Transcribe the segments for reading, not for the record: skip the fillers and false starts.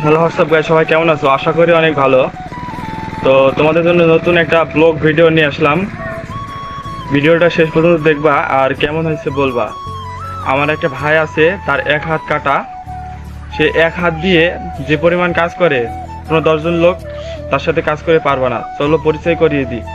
Hello WhatsApp guys, সবাই কেমন আছো? আশা করি অনেক ভালো। তো তোমাদের জন্য নতুন একটা ব্লগ ভিডিও নিয়ে আসলাম। ভিডিওটা শেষ পর্যন্ত দেখবা আর কেমন হয়েছে বলবা। আমার একটা ভাই আছে, তার এক হাত কাটা। সে এক হাত দিয়ে যে পরিমাণ কাজ করে, কোনো 10 জন লোক তার সাথে কাজ করে পারবে না। চলো পরিচয় করিয়ে দিই।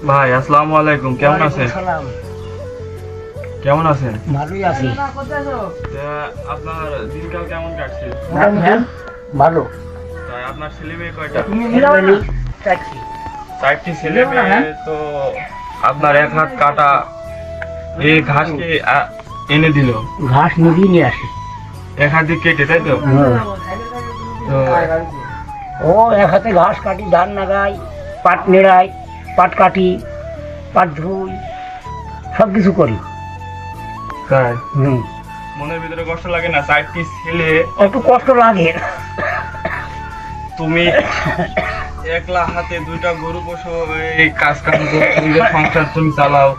ভাই আসসালামু আলাইকুম, কেমন আছেন? কেমন আছেন? ভালোই আছি। আপনার দিনকাল কেমন কাটছে? ভালো। তাই আপনার ছেলে মেয়ে কয়টা? চারটি। 4টি ছেলে মেয়ে। তো আপনার এক হাত কাটা, এই ঘাসকে এনে দিল, ঘাস নিজেই নিয়ে আসে। এক হাত দিয়ে কেটে, তাই তো? তো ও এক হাতে ঘাস কাটি, ধান লাগাই, পাট নেড়াই, পাট কাটি, পাট ধুই, সব কিছু করি। তাই হুম, মনের ভিতরে কষ্ট লাগে না? 4টি ছেলে, একটু কষ্ট লাগে। তুমি একলা হাতে 2টা গরু পোষো, এই কাজ কাম করে নিজের সংসার তুমি চালাও।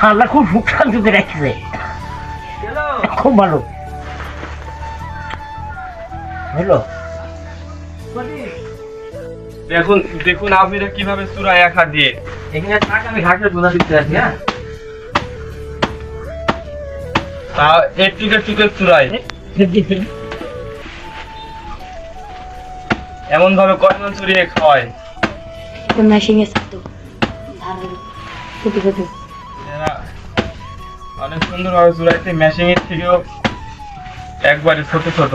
আল্লাহ খুব সুখ শান্তিতে রাখছে, খুব ভালো। হলো দেখুন দেখুন আপনারা কিভাবে চূড়ায় এক হাত দিয়ে। এখানে থাক, আমি ঘাটের বোঝা দিতে আছি। হ্যাঁ, তা একটুকে একটুকে চূড়ায় এমন ভাবে কয়জন চুরিয়ে খাওয়ায়। মেশিনে ছাড়তো ছোট ছোট এরা অনেক সুন্দর ভাবে চুরাইতে, মেশিনের থেকেও একবারে ছোট ছোট।